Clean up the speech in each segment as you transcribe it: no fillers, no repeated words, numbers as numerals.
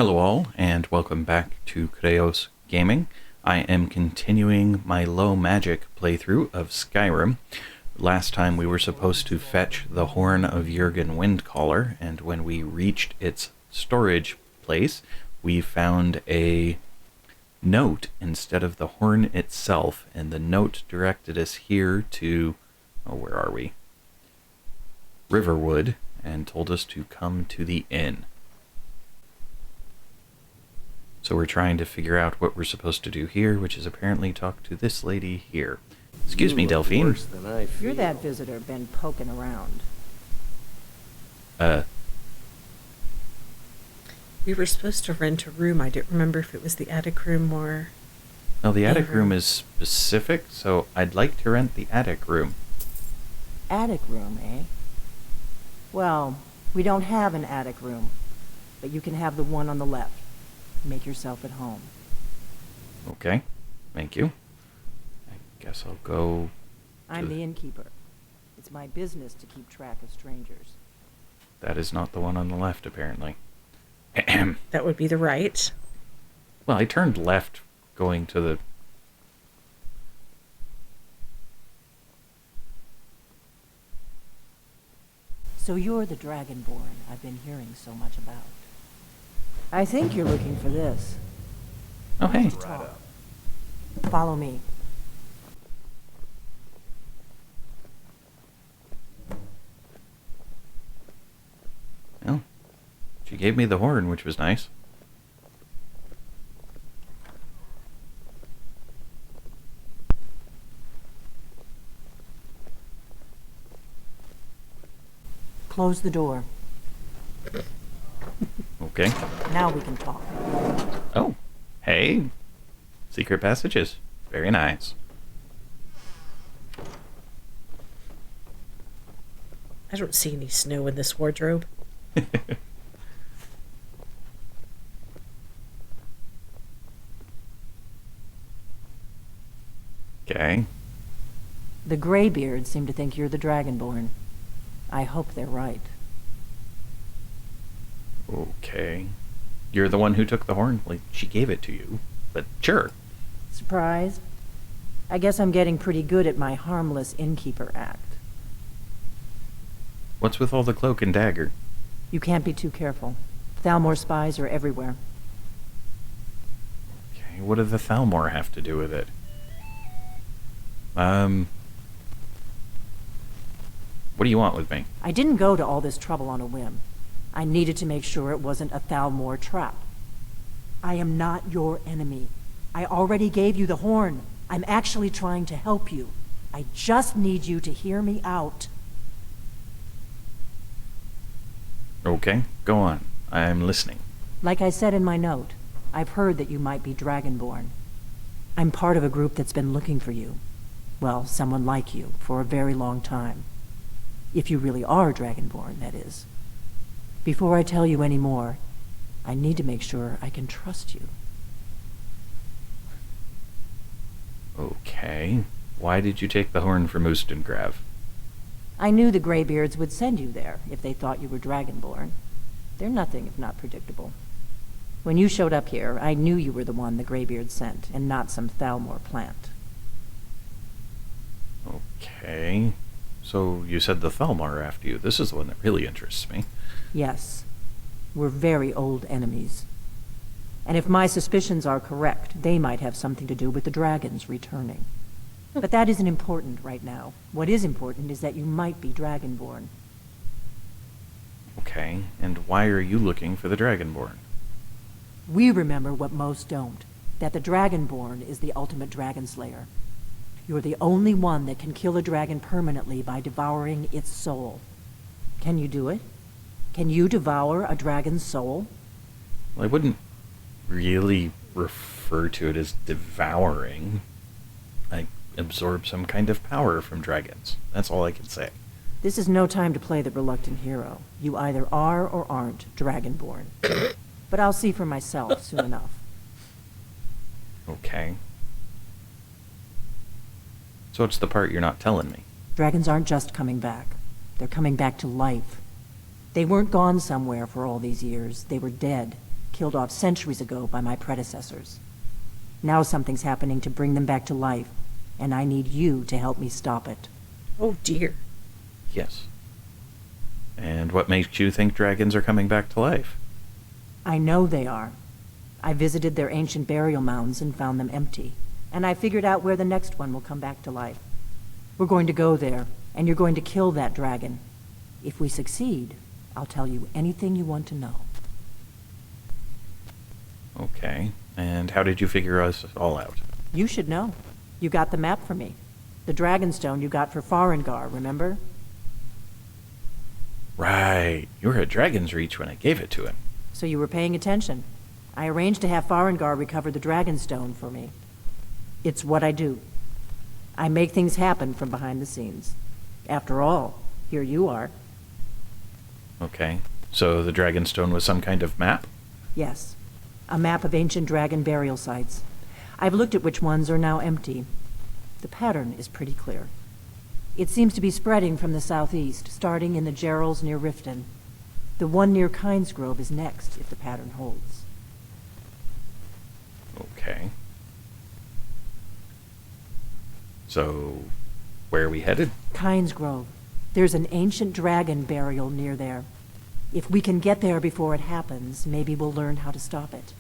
Hello all, and welcome back to Chreos Gaming. I am continuing my low magic playthrough of Skyrim. Last time we were supposed to fetch the Horn of Jurgen Windcaller, and when we reached its storage place, we found a note instead of the horn itself, and the note directed us here to, where are we? Riverwood, and told us to come to the inn. So we're trying to figure out what we're supposed to do here, which is apparently talk to this lady here. Excuse me, Delphine. You're that visitor been poking around. We were supposed to rent a room. I don't remember if it was the attic room or... No, the attic room is specific, so I'd like to rent the attic room. Attic room, eh? Well, we don't have an attic room, but you can have the one on the left. Make yourself at home. Okay, thank you. I guess I'll go... I'm the innkeeper. It's my business to keep track of strangers. That is not the one on the left, apparently. That would be the right. Well, I turned left going to the... So you're the Dragonborn I've been hearing so much about. I think you're looking for this. Oh, hey. Follow me. Well, she gave me the horn, which was nice. Close the door. Okay. Now we can talk. Oh, hey. Secret passages. Very nice. I don't see any snow in this wardrobe. Okay. The Greybeards seem to think you're the Dragonborn. I hope they're right. Okay. You're the one who took the horn? Like, she gave it to you. But sure. Surprised? I guess I'm getting pretty good at my harmless innkeeper act. What's with all the cloak and dagger? You can't be too careful. Thalmor spies are everywhere. Okay, what do the Thalmor have to do with it? What do you want with me? I didn't go to all this trouble on a whim. I needed to make sure it wasn't a Thalmor trap. I am not your enemy. I already gave you the horn. I'm actually trying to help you. I just need you to hear me out. Okay, go on. I'm listening. Like I said in my note, I've heard that you might be Dragonborn. I'm part of a group that's been looking for you. Well, someone like you, for a very long time. If you really are Dragonborn, that is. Before I tell you any more, I need to make sure I can trust you. Okay. Why did you take the horn from Oostengrav? I knew the Greybeards would send you there if they thought you were Dragonborn. They're nothing if not predictable. When you showed up here, I knew you were the one the Greybeards sent, and not some Thalmor plant. Okay. So you said the Thalmor are after you. This is the one that really interests me. Yes. We're very old enemies. And if my suspicions are correct, they might have something to do with the dragons returning. But that isn't important right now. What is important is that you might be Dragonborn. Okay, and why are you looking for the Dragonborn? We remember what most don't, that the Dragonborn is the ultimate dragon slayer. You're the only one that can kill a dragon permanently by devouring its soul. Can you do it? Can you devour a dragon's soul? Well, I wouldn't really refer to it as devouring. I absorb some kind of power from dragons. That's all I can say. This is no time to play the reluctant hero. You either are or aren't Dragonborn. But I'll see for myself soon enough. Okay. So what's the part you're not telling me? Dragons aren't just coming back. They're coming back to life. They weren't gone somewhere for all these years. They were dead. killed off centuries ago by my predecessors. Now something's happening to bring them back to life, and I need you to help me stop it. Oh dear. Yes. And what makes you think dragons are coming back to life? I know they are. I visited their ancient burial mounds and found them empty, and I figured out where the next one will come back to life. We're going to go there, and you're going to kill that dragon. If we succeed, I'll tell you anything you want to know. Okay. And how did you figure us all out? You should know. You got the map for me. The Dragonstone you got for Farengar, remember? Right. You were at Dragon's Reach when I gave it to him. So you were paying attention. I arranged to have Farengar recover the Dragonstone for me. It's what I do. I make things happen from behind the scenes. After all, here you are. Okay. So the Dragonstone was some kind of map? Yes. A map of ancient dragon burial sites. I've looked at which ones are now empty. The pattern is pretty clear. It seems to be spreading from the southeast, starting in the Gerals near Riften. The one near Kynesgrove is next, if the pattern holds. Okay. So, where are we headed? Kynesgrove. There's an ancient dragon burial near there. If we can get there before it happens, maybe we'll learn how to stop it.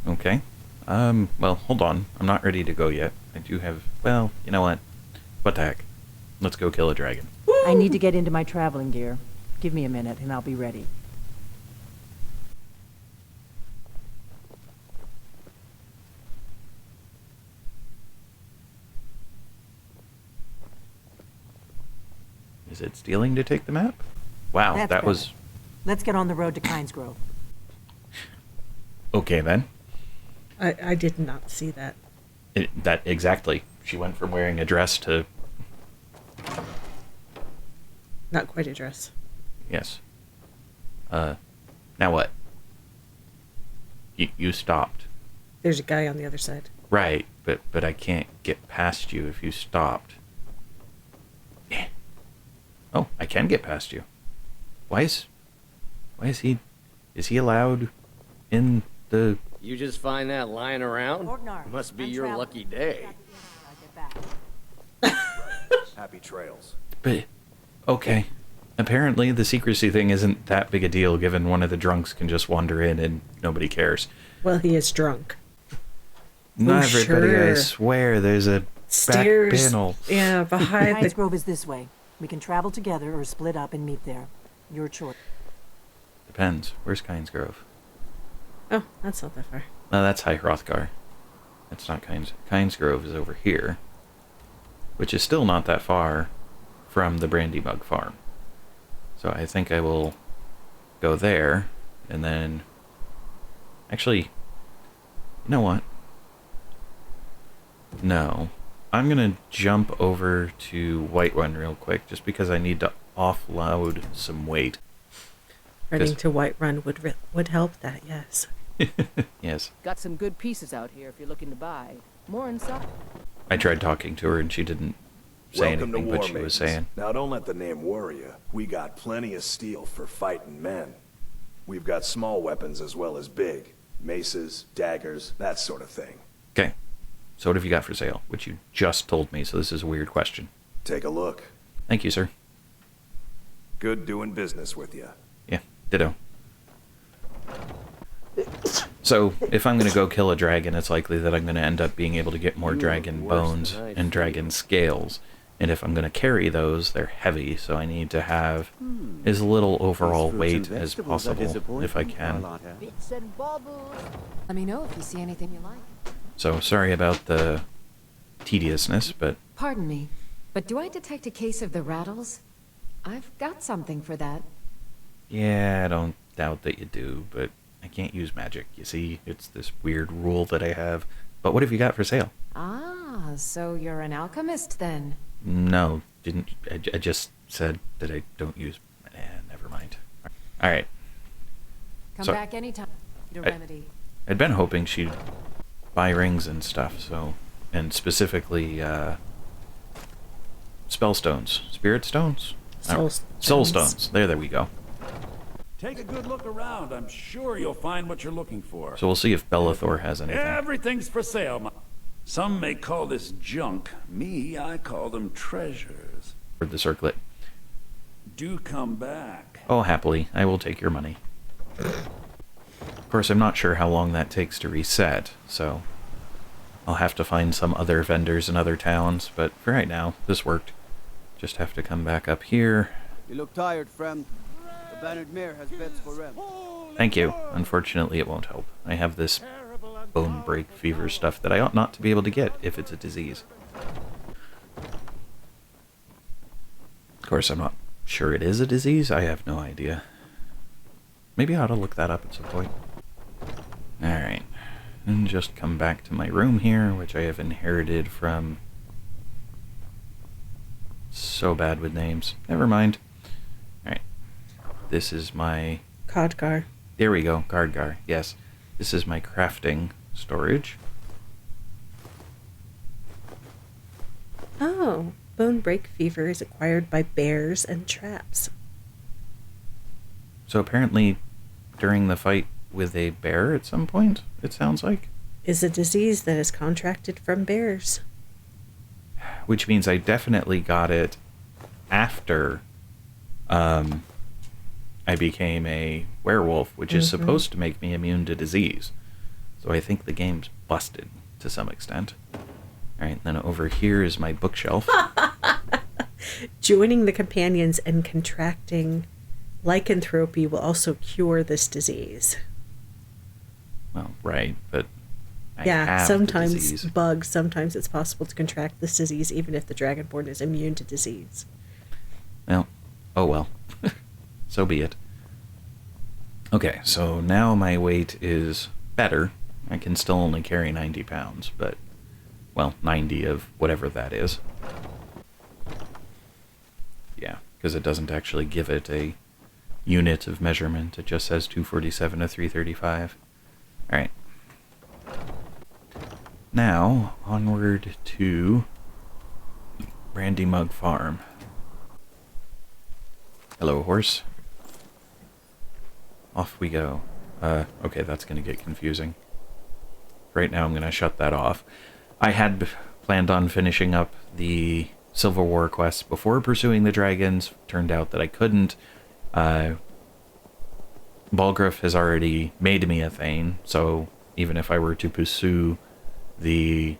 Okay. Well, hold on. I'm not ready to go yet. I do have... Well, you know what? What the heck? Let's go kill a dragon. I need to get into my traveling gear. Give me a minute and I'll be ready. Is it stealing to take the map? Wow, That's that better. was... Let's get on the road to Kynesgrove. Okay, then. I did not see that. That, exactly. She went from wearing a dress to... Not quite a dress. Yes. Now what? You stopped. There's a guy on the other side. Right, but I can't get past you if you stopped. Yeah. Oh, I can get past you. Why is he... Is he allowed in the... You just find that lying around? Orgnar, Must be I'm your traveling. lucky day. I'll get back. Happy trails. But, okay. Apparently the secrecy thing isn't that big a deal given one of the drunks can just wander in and nobody cares. Well, he is drunk. Not everybody, I sure. swear, there's a Stairs. back panel. Yeah, behind the... Kynesgrove is this way. We can travel together or split up and meet there. Your choice. Depends. Where's Kynesgrove? Oh, that's not that far. No, that's High Hrothgar. That's not Kynesgrove is over here. Which is still not that far from the Brandy Mug Farm. So I think I will go there, and then... Actually, you know what? No. I'm gonna jump over to Whiterun real quick, just because I need to offload some weight. Running to Whiterun would help that, yes. Yes. Got some good pieces out here if you're looking to buy. More inside. I tried talking to her, and she didn't say Welcome to anything, War but she was Maidens. saying... Now don't let the name worry you. We got plenty of steel for fighting men. We've got small weapons as well as big. Maces, daggers, that sort of thing. Okay. So what have you got for sale? Which you just told me, so this is a weird question. Take a look. Thank you, sir. Good doing business with you. Yeah, ditto. So, if I'm going to go kill a dragon, it's likely that I'm going to end up being able to get more You dragon look worse bones than I and feel. dragon scales. And if I'm going to carry those, they're heavy, so I need to have as little overall weight as possible, if I can. Bits and bobbles. Let me know if you see anything you like. So, sorry about the tediousness, but Pardon me, but do I detect a case of the rattles? I've got something for that. yeah, I don't doubt that you do, but I can't use magic, you see? It's this weird rule that I have. But what have you got for sale? Ah, so you're an alchemist then? No, didn't. I just said that I don't use... never mind. Alright. Come So- back anytime. Need a I- remedy. I'd been hoping she'd buy rings and stuff, so... And specifically, spell stones. Spirit stones? Soul stones. There we go. Take a good look around. I'm sure you'll find what you're looking for. So we'll see if Bellathor has anything. Everything's for sale. Some may call this junk. Me, I call them treasures. For the circlet. Do come back. Oh, happily. I will take your money. Of course, I'm not sure how long that takes to reset, so I'll have to find some other vendors in other towns, but for right now, this worked. Just have to come back up here. You look tired, friend. The Bannered Mare has beds for rent. Thank you. Unfortunately, it won't help. I have this bone break fever stuff that I ought not to be able to get if it's a disease. Of course, I'm not sure it is a disease. I have no idea. Maybe I ought to look that up at some point. Alright. And just come back to my room here, which I have inherited from... So bad with names. Never mind. Alright. This is my... Khadgar. There we go. Khadgar. Yes. This is my crafting storage. Oh, bone break fever is acquired by bears and traps. So apparently, during the fight with a bear at some point, it sounds like. Is a disease that is contracted from bears. Which means I definitely got it after I became a werewolf, which is supposed to make me immune to disease. So I think the game's busted to some extent. Alright, then over here is my bookshelf. Joining the companions and contracting lycanthropy will also cure this disease. Well, right, but I Yeah, have the sometimes disease. bugs, sometimes it's possible to contract this disease even if the Dragonborn is immune to disease. Well, oh well. So be it. Okay, so now my weight is better. I can still only carry 90 pounds, but, well, 90 of whatever that is. Yeah, because it doesn't actually give it a unit of measurement. It just says 247 to 335. Alright. Now, onward to Brandy Mug Farm. Hello, horse. Off we go. Okay, that's going to get confusing. Right now I'm going to shut that off. I had planned on finishing up the Civil War quests before pursuing the dragons. Turned out that I couldn't. Balgruuf has already made me a Thane, so even if I were to pursue the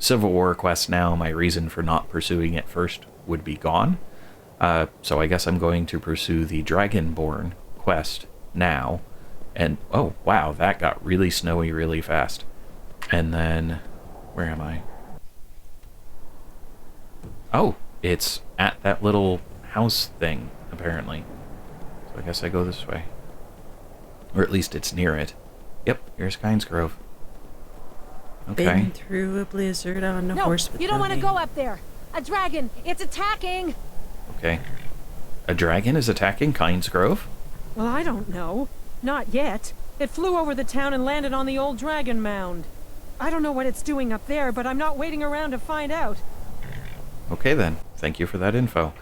Civil War quest now, my reason for not pursuing it first would be gone. So I guess I'm going to pursue the Dragonborn quest now. And, oh, wow, that got really snowy really fast. And then, where am I? Oh, it's at that little house thing, apparently. So I guess I go this way. Or at least it's near it. Yep, here's Kynes Grove. Okay. Been through a blizzard on a horse with you don't no want to name. go up there. A dragon. It's attacking. Okay. A dragon is attacking Kynes Grove? Well, I don't know. Not yet. It flew over the town and landed on the old dragon mound. I don't know what it's doing up there, but I'm not waiting around to find out. Okay then. Thank you for that info.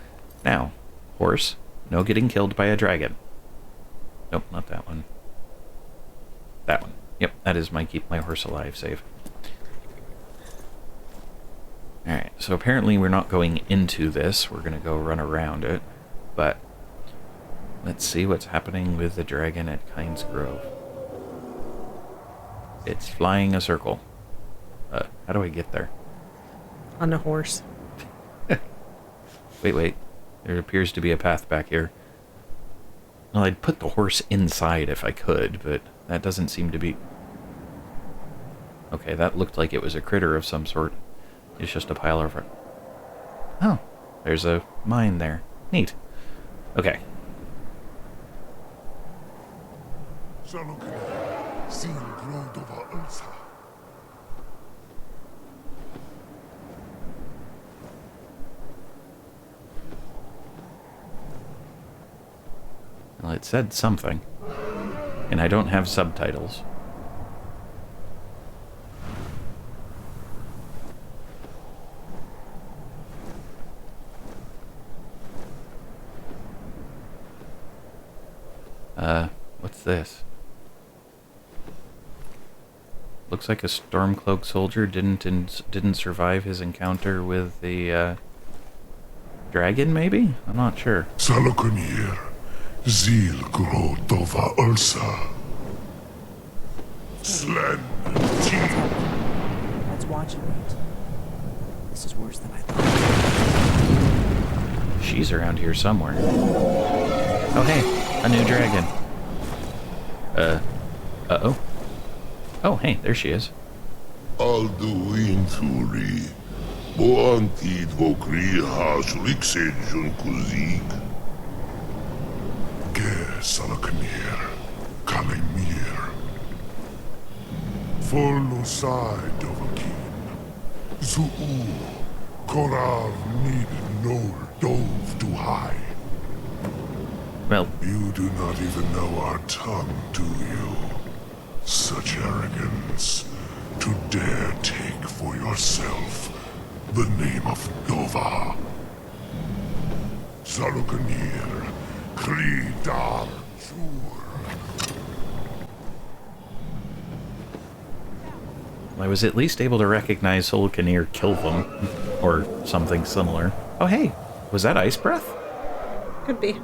Now, horse, no getting killed by a dragon. Nope, not that one. That one. Yep, that is my keep my horse alive save. Alright, so apparently we're not going into this. We're going to go run around it. But let's see what's happening with the dragon at Kynes Grove. It's flying a circle. How do I get there? On a horse. Wait. There appears to be a path back here. Well, I'd put the horse inside if I could, but that doesn't seem to be... Okay, that looked like it was a critter of some sort. It's just a pile of... Oh, there's a mine there. Neat. Okay. Well, it said something. And I don't have subtitles. What's this? Looks like a Stormcloak soldier didn't survive his encounter with the, dragon, maybe? I'm not sure. Salokunir, Zil Grotova Ursa. Slen Let's watch and wait. This is worse than I thought. She's around here somewhere. Oh, hey, a new dragon. Uh-oh. Oh, hey, there she is. Alduin Thuri. Boantid Vokri Hasliksenjun Kuzik. Ge Salokunir, Kalimir. Forlusai Dovakin. Zuu. Korar need no dove to high. Well, You do not even know our tongue, do you? Such arrogance to dare take for yourself the name of Dova. Salukanir, Kridar, Zur. I was at least able to recognize Solkanir kill them, or something similar. Oh, hey, was that ice breath? Could be.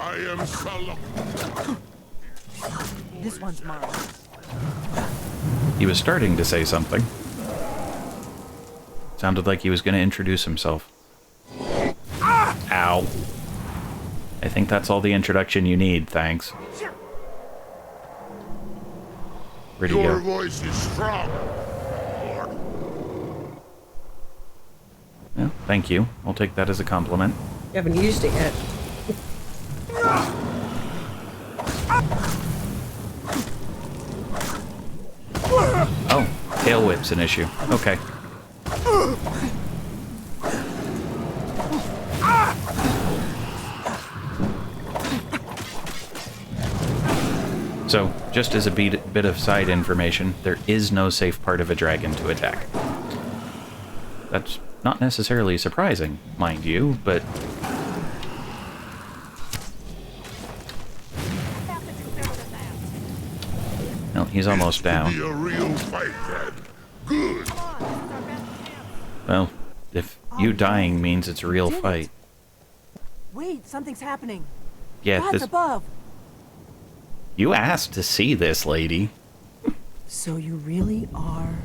I am Salak. This one's mine. He was starting to say something. Sounded like he was going to introduce himself. Ow. I think that's all the introduction you need, thanks. Where'd he Your go? voice is strong. Well, thank you. I'll take that as a compliment. You haven't used it yet. Oh, tail whip's an issue. Okay. So, just as a bit of side information, there is no safe part of a dragon to attack. That's not necessarily surprising, mind you, but... Well, he's almost down. Be a real fight then. Good. Well, if you dying means it's a real fight. Wait, something's happening. Yeah, Gods this... above. You asked to see this, lady. So you really are...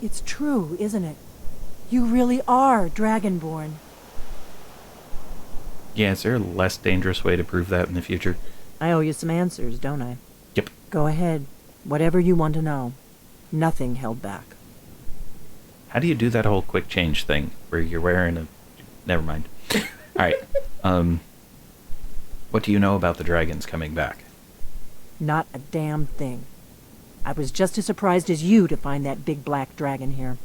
It's true, isn't it? You really are Dragonborn. Yeah, is there a less dangerous way to prove that in the future? I owe you some answers, don't I? Yep. Go ahead. Whatever you want to know. Nothing held back. How do you do that whole quick change thing where you're wearing a... Never mind. Alright. What do you know about the dragons coming back? Not a damn thing. I was just as surprised as you to find that big black dragon here.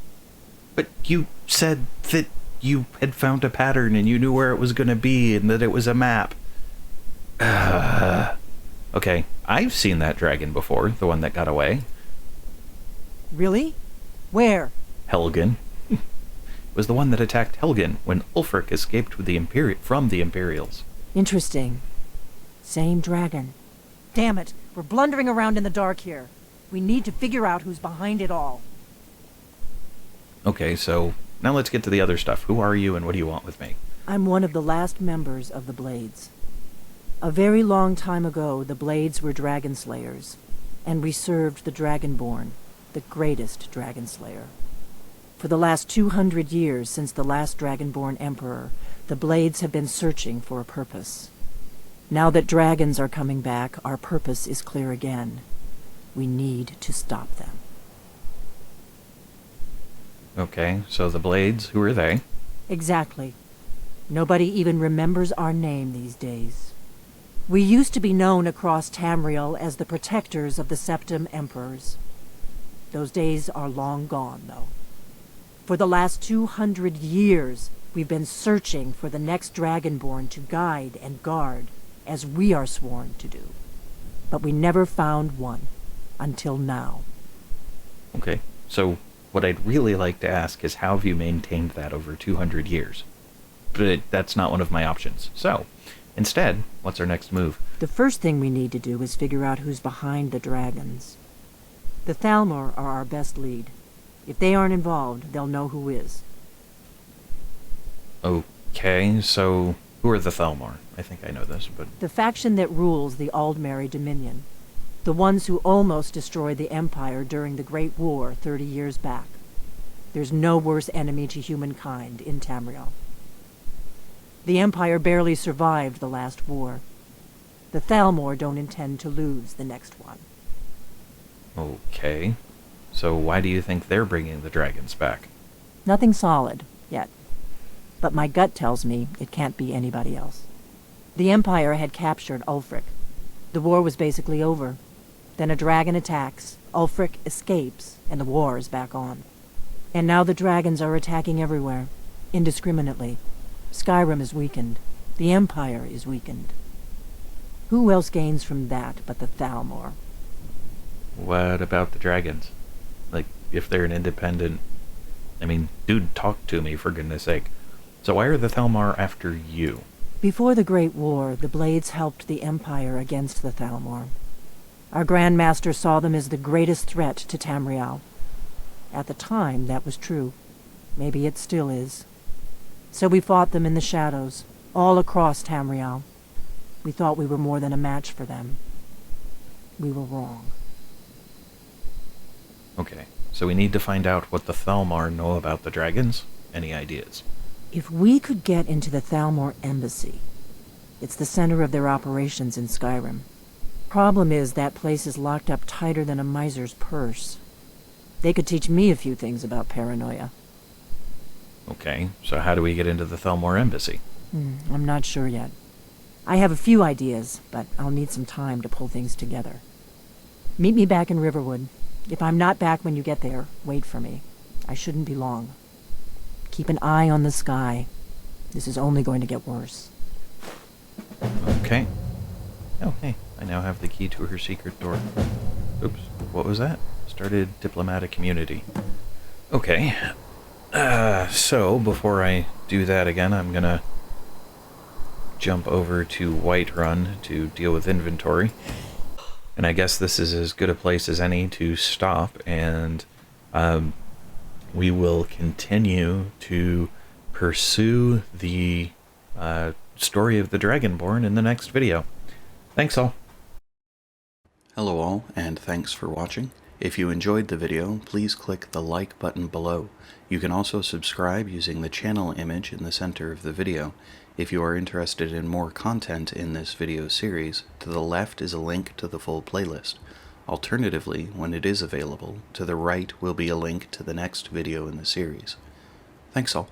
But you said that you had found a pattern and you knew where it was going to be and that it was a map. Okay, I've seen that dragon before, the one that got away. Really? Where? Helgen. It was the one that attacked Helgen when Ulfric escaped with from the Imperials. Interesting. Same dragon. Damn it, we're blundering around in the dark here. We need to figure out who's behind it all. Okay, so now let's get to the other stuff. Who are you and what do you want with me? I'm one of the last members of the Blades. A very long time ago, the Blades were dragon slayers, and we served the Dragonborn, the greatest dragon slayer. For the last 200 years since the last Dragonborn Emperor, the Blades have been searching for a purpose. Now that dragons are coming back, our purpose is clear again. We need to stop them. Okay, so the Blades, who are they? Exactly. Nobody even remembers our name these days. We used to be known across Tamriel as the protectors of the Septim Emperors. Those days are long gone, though. For the last 200 years, we've been searching for the next Dragonborn to guide and guard, as we are sworn to do. But we never found one, until now. Okay, so what I'd really like to ask is how have you maintained that over 200 years? But that's not one of my options. So, instead, what's our next move? The first thing we need to do is figure out who's behind the dragons. The Thalmor are our best lead. If they aren't involved, they'll know who is. Okay, so who are the Thalmor? I think I know this, but... The faction that rules the Aldmeri Dominion. The ones who almost destroyed the Empire during the Great War 30 years back. There's no worse enemy to humankind in Tamriel. The Empire barely survived the last war. The Thalmor don't intend to lose the next one. Okay, so why do you think they're bringing the dragons back? Nothing solid, yet. But my gut tells me it can't be anybody else. The Empire had captured Ulfric. The war was basically over. Then a dragon attacks, Ulfric escapes, and the war is back on. And now the dragons are attacking everywhere, indiscriminately. Skyrim is weakened. The Empire is weakened. Who else gains from that but the Thalmor? What about the dragons? Like, if they're an independent... I mean, dude, talk to me, for goodness sake. So why are the Thalmor after you? Before the Great War, the Blades helped the Empire against the Thalmor. Our Grand Master saw them as the greatest threat to Tamriel. At the time, that was true. Maybe it still is. So we fought them in the shadows, all across Tamriel. We thought we were more than a match for them. We were wrong. Okay, so we need to find out what the Thalmor know about the dragons? Any ideas? If we could get into the Thalmor embassy, it's the center of their operations in Skyrim. Problem is, that place is locked up tighter than a miser's purse. They could teach me a few things about paranoia. Okay, so how do we get into the Thalmor embassy? I'm not sure yet. I have a few ideas, but I'll need some time to pull things together. Meet me back in Riverwood. If I'm not back when you get there, wait for me. I shouldn't be long. Keep an eye on the sky. This is only going to get worse. Okay. Oh, hey, I now have the key to her secret door. Oops, what was that? Started diplomatic community. Okay. So, before I do that again, I'm gonna jump over to Whiterun to deal with inventory. And I guess this is as good a place as any to stop, and we will continue to pursue the story of the Dragonborn in the next video. Thanks all. Hello all, and thanks for watching. If you enjoyed the video, please click the like button below. You can also subscribe using the channel image in the center of the video. If you are interested in more content in this video series, to the left is a link to the full playlist. Alternatively, when it is available, to the right will be a link to the next video in the series. Thanks all.